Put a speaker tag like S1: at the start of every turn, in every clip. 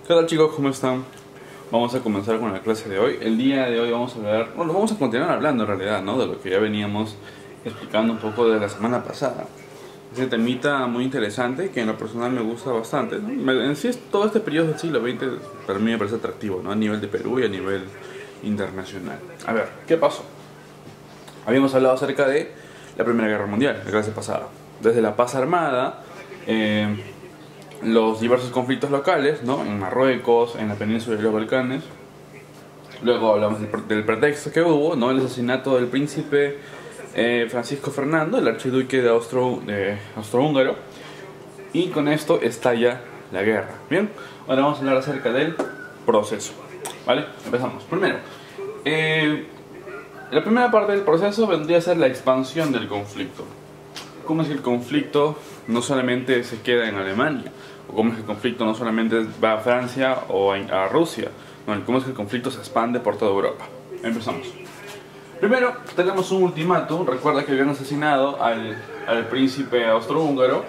S1: ¿Qué tal, chicos? ¿Cómo están? Vamos a comenzar con la clase de hoy. El día de hoy vamos a hablar, bueno, vamos a continuar hablando en realidad, ¿no? De lo que ya veníamos explicando un poco de la semana pasada. Es un temita muy interesante que en lo personal me gusta bastante, ¿no? En sí, todo este periodo del siglo XX para mí me parece atractivo, ¿no? A nivel de Perú y a nivel internacional. A ver, ¿qué pasó? Habíamos hablado acerca de la Primera Guerra Mundial, la clase pasada. Desde la paz armada, los diversos conflictos locales, ¿no? En Marruecos, en la península de los Balcanes. Luego hablamos del pretexto que hubo, ¿no? El asesinato del príncipe Francisco Fernando, el archiduque de Austrohúngaro. Y con esto estalla la guerra. Bien, ahora vamos a hablar acerca del proceso. ¿Vale? Empezamos. Primero, la primera parte del proceso vendría a ser la expansión del conflicto. ¿Cómo es que el conflicto no solamente se queda en Alemania? ¿O cómo es que el conflicto no solamente va a Francia o a Rusia? No, ¿cómo es que el conflicto se expande por toda Europa? Empezamos. Primero, tenemos un ultimátum. Recuerda que habían asesinado al príncipe austrohúngaro,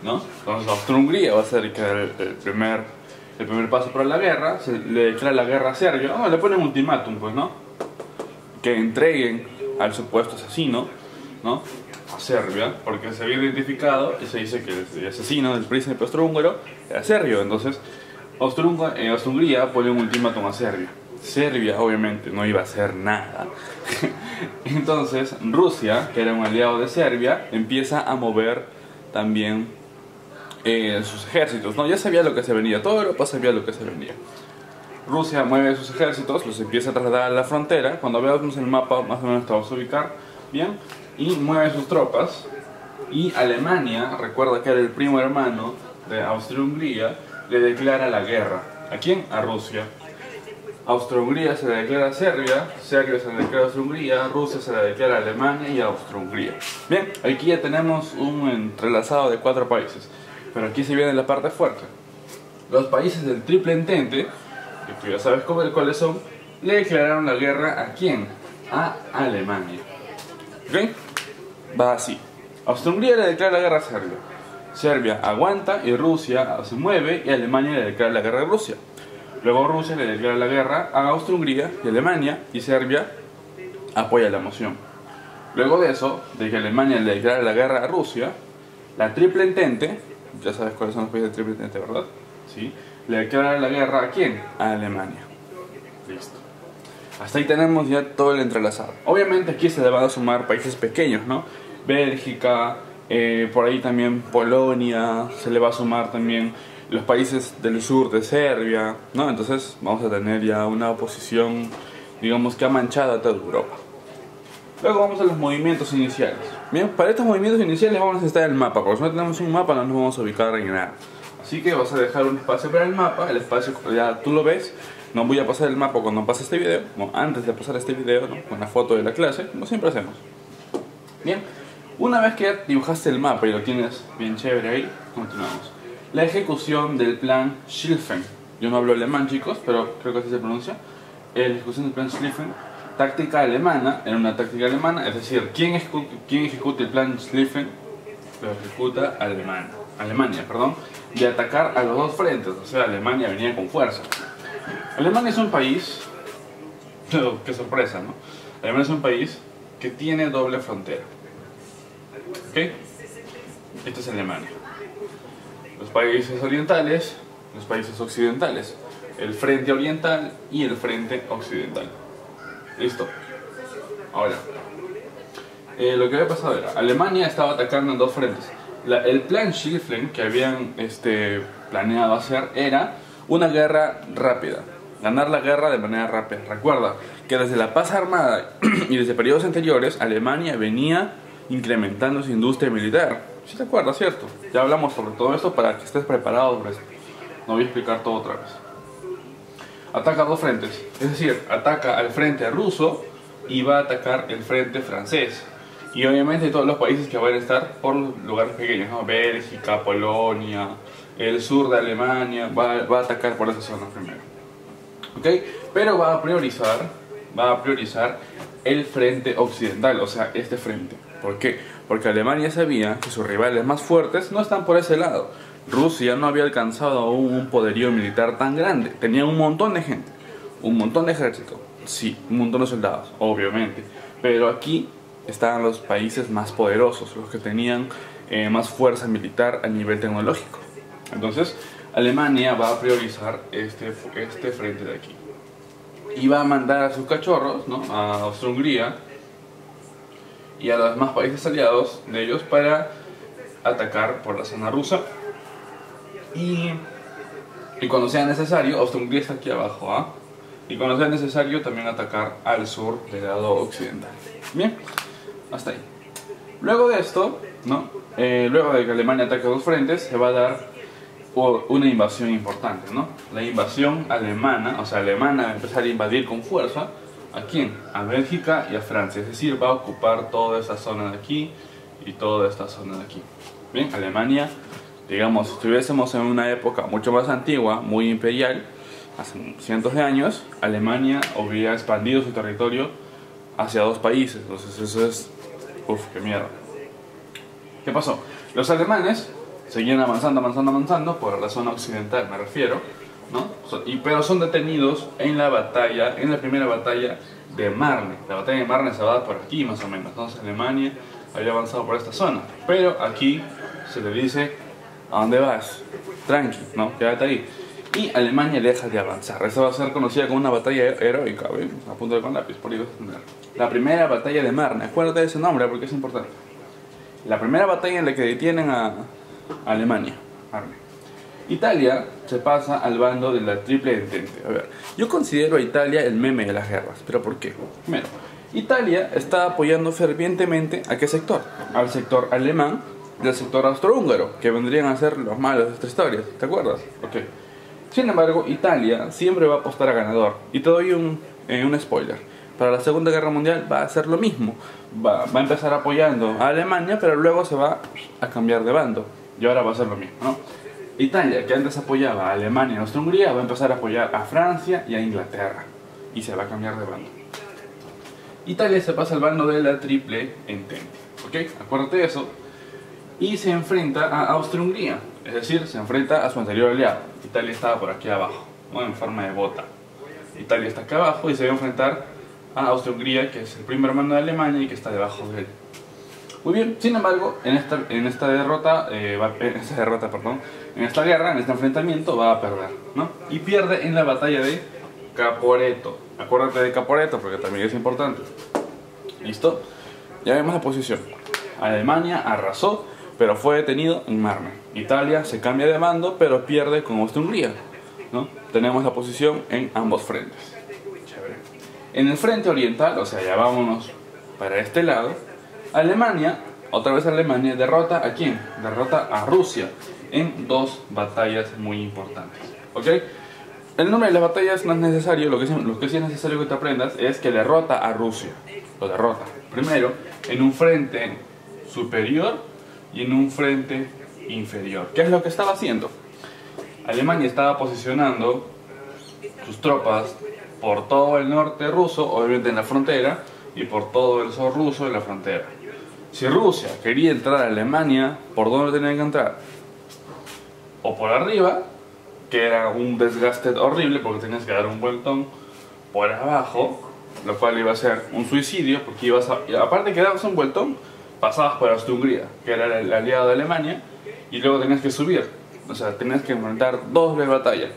S1: ¿no? Entonces Austro-Hungría va a ser el primer paso para la guerra. Se le declara la guerra a Serbia. Le ponen un ultimátum, pues, ¿no? Que entreguen al supuesto asesino, ¿no? A Serbia, porque se había identificado y se dice que el asesino del príncipe austrohúngaro era serbio. Entonces Austro-Hungría pone un ultimátum a Serbia. Serbia obviamente no iba a hacer nada. Entonces Rusia, que era un aliado de Serbia, empieza a mover también sus ejércitos, ¿no? Ya sabía lo que se venía, toda Europa sabía lo que se venía. Rusia mueve sus ejércitos, los empieza a trasladar a la frontera. Cuando veamos el mapa, más o menos te vamos a ubicar bien. Y mueve sus tropas. Y Alemania, recuerda que era el primo hermano de Austria-Hungría, le declara la guerra. ¿A quién? A Rusia. Austria-Hungría se la declara a Serbia, Serbia se la declara a Austria-Hungría, Rusia se la declara a Alemania y a Austria-Hungría. Bien, aquí ya tenemos un entrelazado de 4 países. Pero aquí se viene la parte fuerte. Los países del Triple Entente, que tú ya sabes cuáles son, le declararon la guerra ¿a quién? A Alemania. ¿Ok? Va así. Austria-Hungría le declara la guerra a Serbia. Serbia aguanta y Rusia se mueve y Alemania le declara la guerra a Rusia. Luego Rusia le declara la guerra a Austria-Hungría y Alemania, y Serbia apoya la moción. Luego de eso, de que Alemania le declara la guerra a Rusia, la Triple Entente, ya sabes cuáles son los países del Triple Entente, ¿verdad? ¿Sí? Le declara la guerra ¿a quién? A Alemania. Listo. Hasta ahí tenemos ya todo el entrelazado. Obviamente aquí se le van a sumar países pequeños, ¿no? Bélgica, por ahí también Polonia, se le va a sumar también los países del sur de Serbia, ¿no? Entonces vamos a tener ya una oposición, digamos, que ha manchado a toda Europa. Luego vamos a los movimientos iniciales. Bien, para estos movimientos iniciales vamos a necesitar el mapa, porque si no tenemos un mapa no nos vamos a ubicar en nada. Así que vas a dejar un espacio para el mapa, el espacio ya tú lo ves. No voy a pasar el mapa cuando pase este video, no, antes de pasar este video, ¿no? Con la foto de la clase, como siempre hacemos. Bien, una vez que ya dibujaste el mapa y lo tienes bien chévere ahí, continuamos. La ejecución del plan Schlieffen. Yo no hablo alemán, chicos, pero creo que así se pronuncia. La ejecución del plan Schlieffen, táctica alemana, era una táctica alemana, es decir, ¿quién ejecuta el plan Schlieffen? Lo ejecuta Alemania, de atacar a los dos frentes, o sea, Alemania venía con fuerza. Alemania es un país, qué sorpresa, ¿no? Alemania es un país que tiene doble frontera. ¿Ok? Esto es Alemania. Los países orientales, los países occidentales. El frente oriental y el frente occidental. ¿Listo? Ahora, lo que había pasado era, Alemania estaba atacando en dos frentes. El plan Schlieffen que habían planeado hacer era una guerra rápida. Ganar la guerra de manera rápida. Recuerda que desde la paz armada y desde periodos anteriores, Alemania venía incrementando su industria militar. ¿Sí te acuerdas, cierto? Ya hablamos sobre todo esto para que estés preparado sobre esto. No voy a explicar todo otra vez. Ataca dos frentes. Es decir, ataca al frente ruso y va a atacar el frente francés. Y obviamente todos los países que van a estar por lugares pequeños, ¿no? Bélgica, Polonia, el sur de Alemania, va a atacar por esa zona primero. ¿Ok? Pero va a priorizar el frente occidental, o sea, este frente. ¿Por qué? Porque Alemania sabía que sus rivales más fuertes no están por ese lado. Rusia no había alcanzado aún un poderío militar tan grande. Tenía un montón de gente, un montón de ejército, sí, un montón de soldados, obviamente. Pero aquí estaban los países más poderosos, los que tenían más fuerza militar a nivel tecnológico. Entonces, Alemania va a priorizar este frente de aquí. Y va a mandar a sus cachorros, ¿no?, a Austria-Hungría y a los demás países aliados de ellos para atacar por la zona rusa. Y cuando sea necesario, Austria-Hungría está aquí abajo, ¿ah? Y cuando sea necesario también atacar al sur del lado occidental. Bien, hasta ahí. Luego de esto, ¿no?, luego de que Alemania ataque dos frentes, se va a dar una invasión importante, ¿no? La invasión alemana, o sea, Alemania va a empezar a invadir con fuerza. ¿A quién? A Bélgica y a Francia, es decir, va a ocupar toda esta zona de aquí y toda esta zona de aquí. Bien, Alemania, digamos, si estuviésemos en una época mucho más antigua, muy imperial, hace cientos de años, Alemania hubiera expandido su territorio hacia dos países. Entonces eso es... uf, qué miedo. ¿Qué pasó? Los alemanes seguían avanzando por la zona occidental, me refiero, ¿no? Pero son detenidos en la batalla, en la primera batalla de Marne. La batalla de Marne se va a dar por aquí más o menos. Entonces Alemania había avanzado por esta zona, pero aquí se le dice: ¿a dónde vas? Tranqui, ¿no? Quédate ahí. Y Alemania deja de avanzar. Esta va a ser conocida como una batalla heroica, ¿ven? Apúntale con lápiz, por ahí vas a entender. La primera batalla de Marne, acuérdate de ese nombre porque es importante. La primera batalla en la que detienen a Alemania, Marne. Italia se pasa al bando de la Triple Entente. A ver, yo considero a Italia el meme de las guerras, pero ¿por qué? Primero, Italia está apoyando fervientemente ¿a qué sector? Al sector alemán y al sector austrohúngaro, que vendrían a ser los malos de esta historia, ¿te acuerdas? Ok. Sin embargo, Italia siempre va a apostar a ganador. Y te doy un spoiler. Para la Segunda Guerra Mundial va a hacer lo mismo. Va a empezar apoyando a Alemania, pero luego se va a cambiar de bando. Y ahora va a hacer lo mismo, ¿no? Italia, que antes apoyaba a Alemania y Austria-Hungría, va a empezar a apoyar a Francia y a Inglaterra. Y se va a cambiar de bando. Italia se pasa al bando de la Triple Entente. ¿Ok? Acuérdate de eso. Y se enfrenta a Austria-Hungría. Es decir, se enfrenta a su anterior aliado. Italia estaba por aquí abajo, ¿no?, en forma de bota. Italia está acá abajo y se va a enfrentar a Austria-Hungría, que es el primer hermano de Alemania y que está debajo de él. Muy bien, sin embargo, en esta guerra, en este enfrentamiento, va a perder, ¿no? Y pierde en la batalla de Caporetto. Acuérdate de Caporetto porque también es importante. ¿Listo? Ya vemos la posición. Alemania arrasó, pero fue detenido en Marne. Italia se cambia de bando, pero pierde con Austria-Hungría, ¿no? Tenemos la posición en ambos frentes. Chévere. En el frente oriental, o sea, ya vámonos para este lado, Alemania, otra vez Alemania, derrota ¿a quién? Derrota a Rusia en dos batallas muy importantes. ¿Ok? El nombre de las batallas no es necesario, lo que sí es necesario que te aprendas es que derrota a Rusia. Lo derrota. Primero, en un frente superior y en un frente inferior. ¿Qué es lo que estaba haciendo? Alemania estaba posicionando sus tropas por todo el norte ruso, obviamente en la frontera, y por todo el sur ruso en la frontera. Si Rusia quería entrar a Alemania, ¿por dónde tenía que entrar? O por arriba, que era un desgaste horrible porque tenías que dar un vueltón por abajo, lo cual iba a ser un suicidio porque aparte que dabas un vueltón, pasabas por Austria-Hungría, que era el aliado de Alemania, y luego tenías que subir, o sea, tenías que enfrentar dos batallas.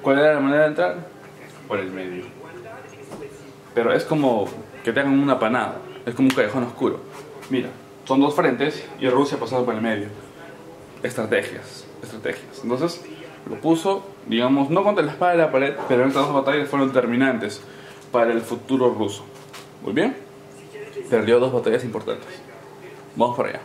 S1: ¿Cuál era la manera de entrar? Por el medio. Pero es como que te hagan una panada, es como un callejón oscuro. Mira, son dos frentes y Rusia pasando por el medio. Estrategias. Entonces, lo puso, digamos, no contra la espada de la pared, pero estas dos batallas fueron determinantes para el futuro ruso. Muy bien, perdió dos batallas importantes. Vamos para allá.